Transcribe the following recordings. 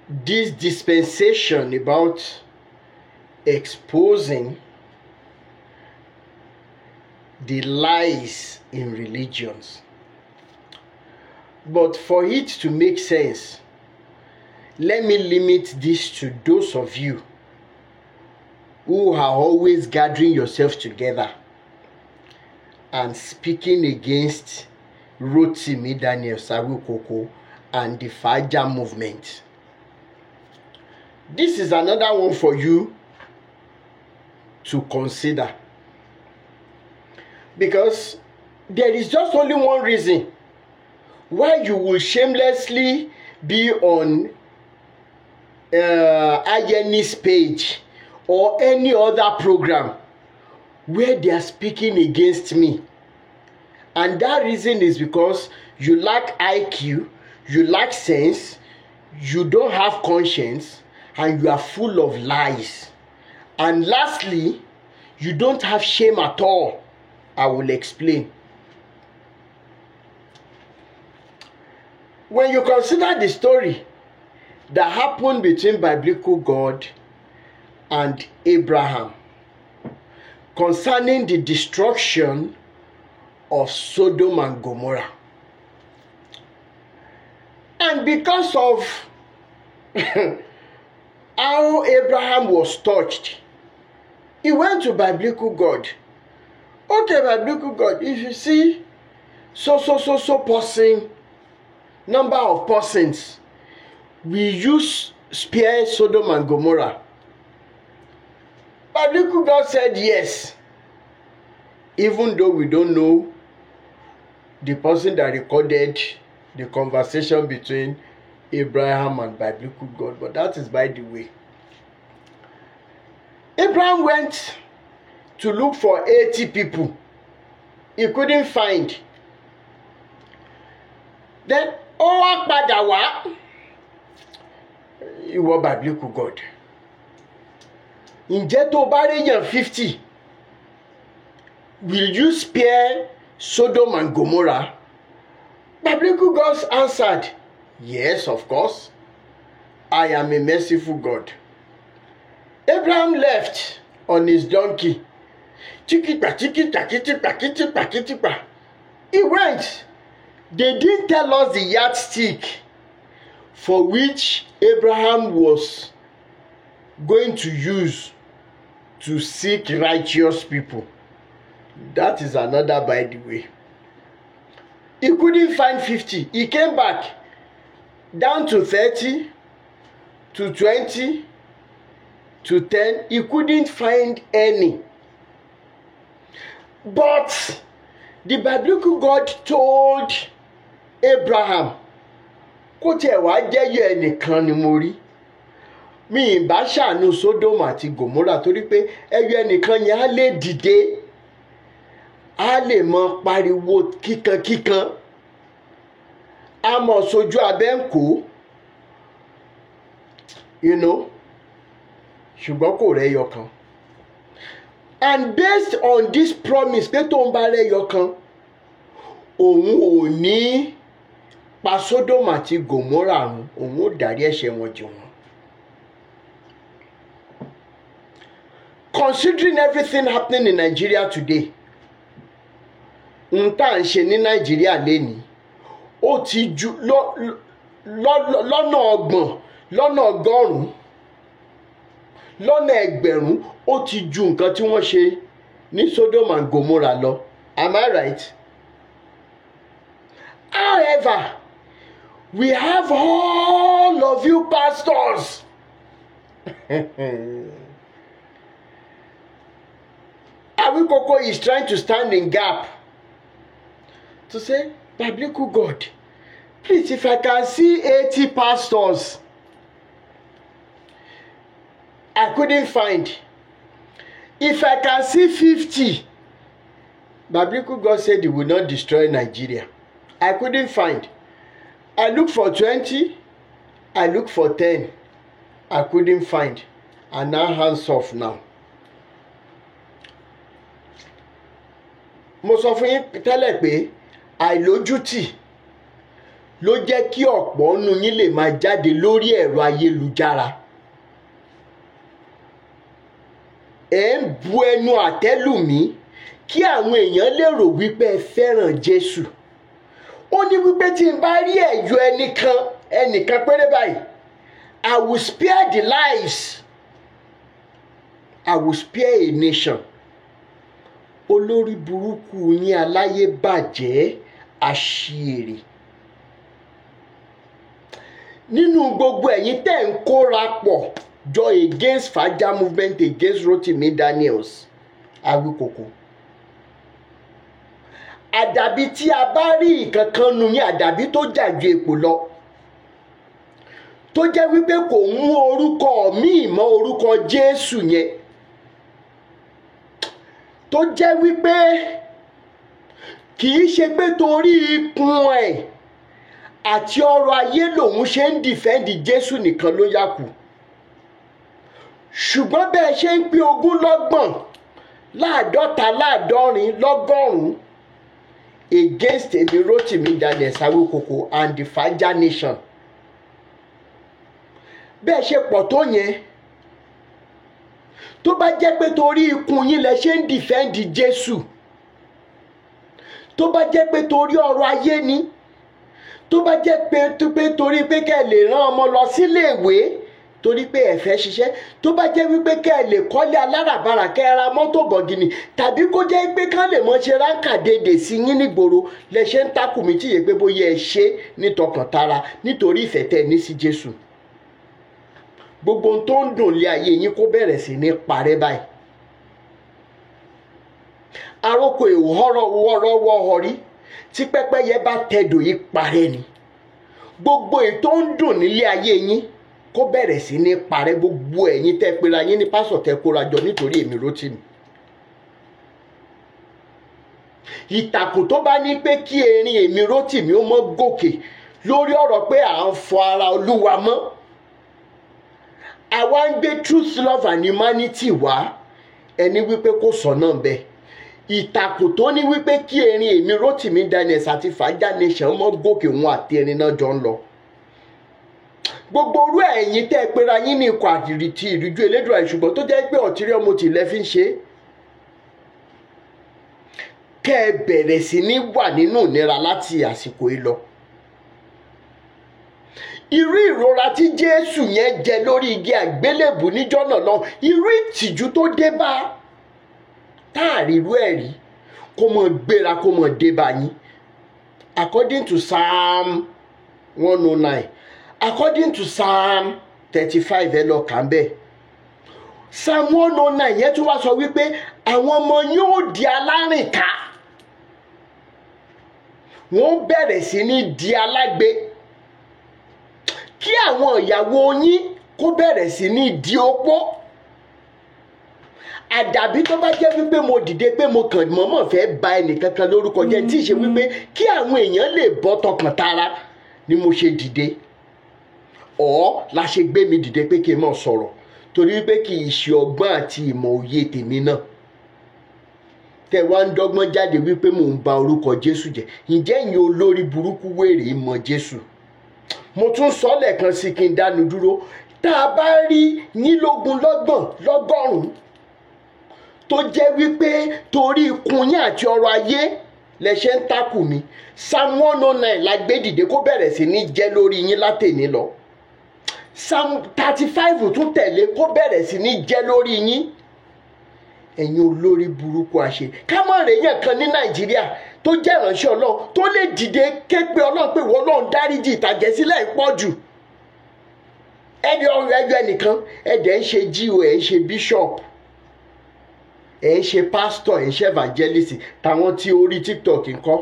this dispensation about exposing the lies in religions. But for it to make sense, let me limit this to those of you who are always gathering yourselves together and speaking against Rotimi Daniels Awikoko and the Faja movement. This is another one for you to consider, because there is just only one reason why you will shamelessly be on Ayeni's page or any other program where they are speaking against me. And that reason is because you lack IQ, you lack sense, you don't have conscience, and you are full of lies. And lastly, you don't have shame at all. I will explain. When you consider the story that happened between biblical God and Abraham concerning the destruction of Sodom and Gomorrah, and because of how Abraham was touched, he went to biblical God. Okay, biblical God, if you see so person, number of persons, we use spare Sodom and Gomorrah. Biblical God said yes, even though we don't know the person that recorded the conversation between Abraham and biblical God, but that is by the way. Abraham went to look for 80 people. He couldn't find. Then, ó wá padà wá. Ìwọ biblical God. Ǹjẹ́ tó bá réyàn 50, will you spare Sodom and Gomorrah? Biblical God answered, yes, of course. I am a merciful God. Abraham left on his donkey. He went. They didn't tell us the yardstick for which Abraham was going to use to seek righteous people. That is another by the way. He couldn't find 50. He came back down to 30, to 20, to 10. He couldn't find any. But the biblical God told Abraham, kó tiẹ̀ wá jẹ́yọ ẹnìkan ni mo rí. Mi ì bá ṣàánú Sodom àti Gomorrah torí pé ẹyọ ẹnìkan yẹn á lè dìde, á lè mọ pariwo kíkankíkan, á mọ sojú abẹ́ ń kó, ṣùgbọ́n kò rẹ́yọ kan. And based on this promise pé tó ń bá rẹ́yọ kan, òun ò ní pa Sodom àti Gomorrah run, òun ò dárí ẹ̀ṣẹ̀ wọn jì wọ́n. Considering everything happening in Nigeria today, n tá à ń ṣe ní Nigeria lénìí, ó ti ju lọ́nà ọgbọ̀n, lọ́nà ọgọ́rùn-ún, lọ́nà ẹgbẹ̀rún, ó ti ju nǹkan tí wọ́n ṣe ní Sodom and Gomorrah lọ. Am I right? However, we have all of you pastors Awikoko is trying to stand in gap to say, biblical God, please, if I can see 80 pastors, I couldn't find. If I can see 50, biblical God said he will not destroy Nigeria. I couldn't find. I looked for 20, I looked for 10, I couldn't find. And now hands off now. Mo sọ fún yín tẹ́lẹ̀ pé àìlójútì ló jẹ́ kí ọ̀pọ̀ nínú yín lè máa jáde lórí ẹ̀rọ ayélujára. ẹ̀ ń bu ẹnu àtẹ́ lù mí kí àwọn èèyàn lè rò wípé ẹ fẹ́ràn Jésù. Ó ní wípé tí n bá rí ẹ̀yọ ẹnìkan péré báyìí, I will spare the lives. I will spare a nation. Olórí burúkú yín aláyé bàjẹ́ àṣìírè. Nínú gbogbo ẹ̀yin tẹ́ ń kóra pọ̀ jọ against Faja movement, against Rotimi Daniels Awikoko. Àdàbí tí a bá rí ìkankan nu yín, àdàbí tó jà ju èpò lọ, tó jẹ́ wípé kò mú orúkọ míì mọ́ orúkọ Jésù yẹn, tó jẹ́ wípé kì í ṣe pé torí ikùn ẹ̀ àti ọrọ̀ ayé lòun ṣe ń dìfẹ́ǹdì Jésù nìkan ló yà kù. Ṣùgbọ́n bẹ́ẹ̀ ṣe ń pín ogún lọ́gbọ̀n, láàdọ́ta, láàdọ́rin, lọ́gọ́rùn-ún against èmi Rotimi Daniels Awikoko and the Faja nation. Bẹ́ẹ̀ ṣe pọ̀ tó yẹn, tó bá jẹ́ pé torí ikùn yín lẹ ṣe ń dìfẹ́ǹdì Jésù, tó bá jẹ́ pé torí ọrọ̀ ayé ni, tó bá jẹ́ pé torí pé kẹ́ ẹ lè rán ọmọ lọ sílé ìwé torí pé ẹ fẹ́ ṣiṣẹ́, tó bá jẹ́ wípé kẹ́ ẹ lè kọ́lé aláràbarà, kẹ́ ẹ ra mọ́tò bọ̀gìnì, tàbí kó jẹ́ pé kán lè mọ ṣe ráńkà dédè sí yín nígboro lẹ ṣe ń takùn mí tíye pé bóyá ẹ ṣe nítọkàntara nítorí ìfẹ́ tẹ́ ẹ ní sí Jésù. Gbogbo ohun tó ń dùn lé ayé yín kó bẹ̀rẹ̀ sí ní parẹ́ báyìí. Aróko ìwọ́rọ́wọ́ rí tí pẹ́pẹ́yẹ bá tẹ̀dọ̀ yìí parẹ́ ni. Gbogbo èyí tó ń dùn nílé ayé yín kó bẹ̀rẹ̀ sí ní parẹ́. Gbogbo ẹ̀yin tẹ́ pera yín ní pásọ̀ tẹ́ kóra jọ nítorí èmi Rotimi. Ìtàkùn tó bá ní pé kí erin èmi Rotimi ó mọ́ gòkè lórí ọ̀rọ̀ pé à ń fọ ara Olúwa mọ́, àwa ń gbé truth, love and humanity wá, ẹni wípé kò sọ̀nà bẹ́ẹ̀. Ìtàkùn tó ní wípé kí erin èmi Rotimi Daniels àti Faja nation mọ́ gòkè wọn àti erin náà jọ ń lọ. Gbogbo orú ẹ̀yin tẹ́ pera yín ní ikọ̀ àdìrìtì ìrújú Elédùà, ṣùgbọ́n tó jẹ́ pé ọ̀tírí ọmọ tìlẹ̀ fi ń ṣe, kẹ́ ẹ bẹ̀rẹ̀ sí ní wà nínú ìnira láti àsìkò yìí lọ. Irú ìrora tí Jésù yẹn jẹ lórí igi àgbélébù níjọ́ náà lọ, irú ìtìjú tó dé bá táàrí irú ẹ̀ rí, kó mọ̀ gbéra kó mọ̀ dé bá yín. According to Psalm 109, according to Psalm 35, ẹ lọ kà ń bẹ̀. Psalm 109 yẹn tún wá sọ wípé àwọn ọmọ yóò di alárìnká, wọ́n bẹ̀rẹ̀ sí ní di alágbe, kí àwọn ìyàwó yín kó bẹ̀rẹ̀ sí ní di opó. Àdàbí tó bá jẹ́ wípé mo dìde pé mo kàn mọ̀mọ́ fẹ́ ba ẹnìkankan lórúkọ jẹ́, tí ì ṣe wípé kí àwọn èèyàn lè bọ́ tọkàn tara ni mo ṣe dìde, la ṣe gbé mi dìde pé kí n má sọ̀rọ̀, torí wípé kì í ṣe ọgbọ́n àti ìmọ̀ òye tèmi náà. Tẹ́ wá ń dọ́gbọ́n jáde wípé mò ń ba orúkọ Jésù jẹ́. Ǹjẹ́ ìyẹn olórí burúkú wèrè mọ Jésù? Mo tún sọ lẹ́ẹ̀kan sí kí n dánu dúró. Tá a bá rí yín lógún lọ́gbọ̀n lọ́gọ́rùn-ún tó jẹ́ wípé torí ikùn yín àti ọrọ̀ ayé lẹ ṣe ń takù mi, Psalm 109 la gbé dìde kó bẹ̀rẹ̀ sí ní jẹ́ lórí yín látẹ̀ní lọ. Psalm 35 tún tẹ̀lé kó bẹ̀rẹ̀ sí ní jẹ́ lórí yín. Ẹ̀yin olórí burúkú àṣẹ. Ká má rè yàn kan ní Nàìjíríà tó jẹ́ ìránṣẹ́ Ọlọ́run tó lè dìde ké pe Ọlọ́run pé wọ́n Ọlọ́run dáríjì ìtàjẹ̀sílẹ̀ ìpọ́jù. Ẹjọ́ ẹnìkan ẹ̀dẹ̀ ń ṣe GO, ẹ̀ ń ṣe bishop, ẹ̀ ń ṣe pastor, ẹ̀ ń ṣe evangelist, táwọn tí orí TikTok ń kọ́.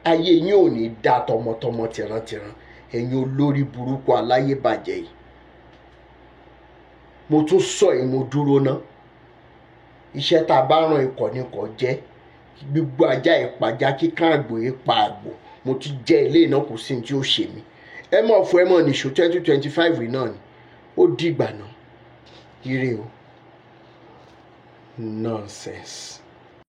Ayé yín ò ní dá tọmọtọmọ tìrantìran. Ẹ̀yin olórí burúkú aláyébàjẹ́ yìí. Mo tún sọ yìí, mo dúró ná. Iṣẹ́ tá a bá rán ikọ̀ ni kò jẹ́. Gbígbó ajá ìpàjá, kíkàn àgbò ipa àgbò. Mo ti jẹ́ ilé náà, kò sí ní tí ó ṣe mí. Ẹ mọ̀ fún ẹ mọ̀ nìṣó 2025 náà ni. Ó dìgbà náà. Ire o. Nonsense.